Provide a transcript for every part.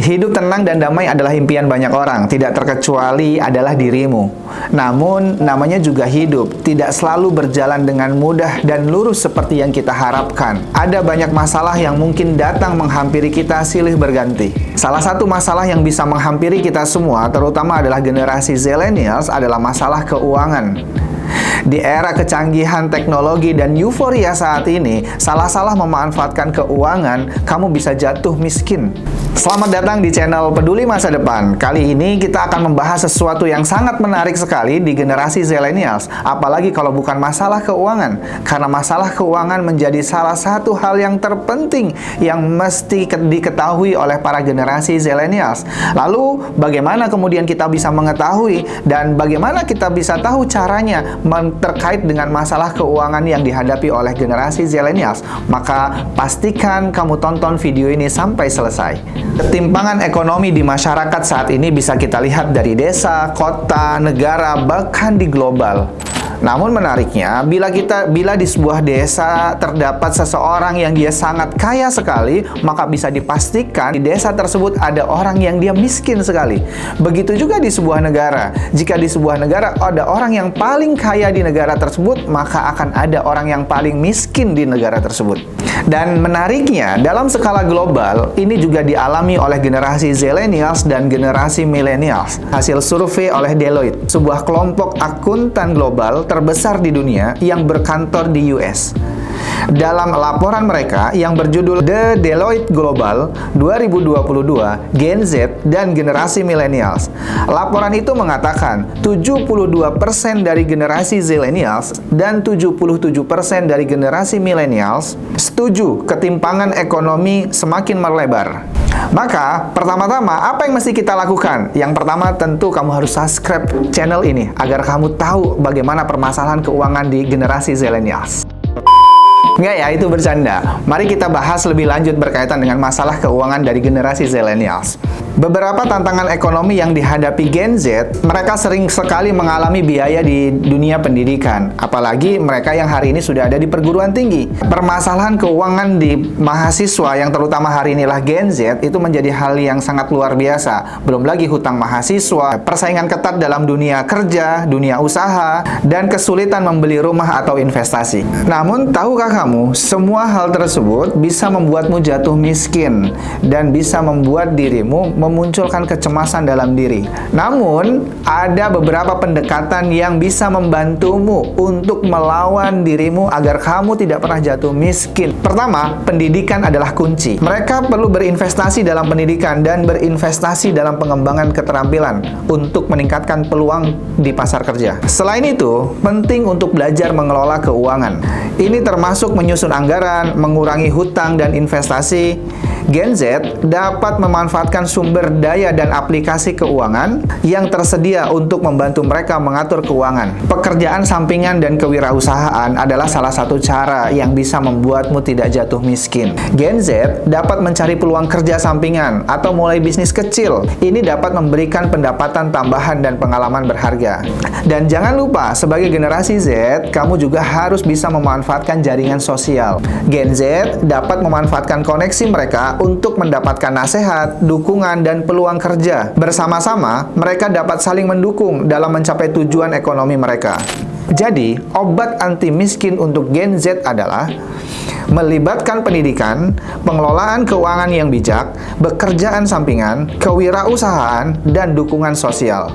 Hidup tenang dan damai adalah impian banyak orang, tidak terkecuali adalah dirimu. Namun, namanya juga hidup, tidak selalu berjalan dengan mudah dan lurus seperti yang kita harapkan. Ada banyak masalah yang mungkin datang menghampiri kita silih berganti. Salah satu masalah yang bisa menghampiri kita semua, terutama adalah generasi Zillennials, adalah masalah keuangan. Di era kecanggihan teknologi dan euforia saat ini, salah-salah memanfaatkan keuangan, kamu bisa jatuh miskin. Selamat datang di channel Peduli Masa Depan. Kali ini kita akan membahas sesuatu yang sangat menarik sekali di generasi Zillennials, apalagi kalau bukan masalah keuangan. Karena masalah keuangan menjadi salah satu hal yang terpenting yang mesti diketahui oleh para generasi Zillennials. Lalu, bagaimana kemudian kita bisa mengetahui dan bagaimana kita bisa tahu caranya terkait dengan masalah keuangan yang dihadapi oleh generasi Zillennials? Maka pastikan kamu tonton video ini sampai selesai. Ketimpangan ekonomi di masyarakat saat ini bisa kita lihat dari desa, kota, negara, bahkan di global. Namun menariknya, bila di sebuah desa terdapat seseorang yang dia sangat kaya sekali, maka bisa dipastikan di desa tersebut ada orang yang dia miskin sekali. Begitu juga di sebuah negara. Jika di sebuah negara ada orang yang paling kaya di negara tersebut, maka akan ada orang yang paling miskin di negara tersebut. Dan menariknya, dalam skala global, ini juga dialami oleh generasi Zillennials dan generasi Millennials. Hasil survei oleh Deloitte, sebuah kelompok akuntan global terbesar di dunia yang berkantor di US. Dalam laporan mereka yang berjudul The Deloitte Global 2022, Gen Z dan generasi Millennials. Laporan itu mengatakan 72% dari generasi Zillennials dan 77% dari generasi Millennials setuju ketimpangan ekonomi semakin melebar. Maka, pertama-tama, apa yang mesti kita lakukan? Yang pertama, tentu kamu harus subscribe channel ini agar kamu tahu bagaimana permasalahan keuangan di generasi Zillennials. Enggak ya, itu bercanda. Mari kita bahas lebih lanjut berkaitan dengan masalah keuangan dari generasi Zillennials. Beberapa tantangan ekonomi yang dihadapi Gen Z, mereka sering sekali mengalami biaya di dunia pendidikan. Apalagi mereka yang hari ini sudah ada di perguruan tinggi. Permasalahan keuangan di mahasiswa yang terutama hari inilah Gen Z, itu menjadi hal yang sangat luar biasa. Belum lagi hutang mahasiswa, persaingan ketat dalam dunia kerja, dunia usaha, dan kesulitan membeli rumah atau investasi. Namun, tahukah kamu, semua hal tersebut bisa membuatmu jatuh miskin dan bisa membuat dirimu memunculkan kecemasan dalam diri. Namun, ada beberapa pendekatan yang bisa membantumu untuk melawan dirimu agar kamu tidak pernah jatuh miskin. Pertama, pendidikan adalah kunci. Mereka perlu berinvestasi dalam pendidikan dan berinvestasi dalam pengembangan keterampilan untuk meningkatkan peluang di pasar kerja. Selain itu, penting untuk belajar mengelola keuangan. Ini termasuk menyusun anggaran, mengurangi hutang dan investasi. Gen Z dapat memanfaatkan sumber daya dan aplikasi keuangan yang tersedia untuk membantu mereka mengatur keuangan. Pekerjaan sampingan dan kewirausahaan adalah salah satu cara yang bisa membuatmu tidak jatuh miskin. Gen Z dapat mencari peluang kerja sampingan atau mulai bisnis kecil. Ini dapat memberikan pendapatan tambahan dan pengalaman berharga. Dan jangan lupa, sebagai generasi Z, kamu juga harus bisa memanfaatkan jaringan sosial. Gen Z dapat memanfaatkan koneksi mereka untuk mendapatkan nasihat, dukungan, dan peluang kerja. Bersama-sama, mereka dapat saling mendukung dalam mencapai tujuan ekonomi mereka. Jadi, obat anti miskin untuk Gen Z adalah melibatkan pendidikan, pengelolaan keuangan yang bijak, pekerjaan sampingan, kewirausahaan, dan dukungan sosial.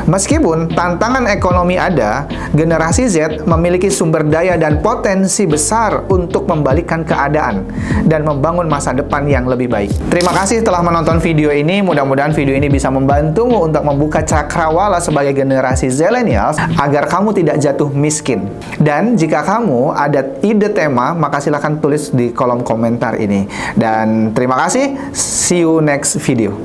Meskipun tantangan ekonomi ada, generasi Z memiliki sumber daya dan potensi besar untuk membalikkan keadaan dan membangun masa depan yang lebih baik. Terima kasih telah menonton video ini. Mudah-mudahan video ini bisa membantumu untuk membuka cakrawala sebagai generasi Zillennials agar kamu tidak jatuh miskin. Dan jika kamu ada ide tema, maka silahkan tulis di kolom komentar ini. Dan terima kasih. See you next video.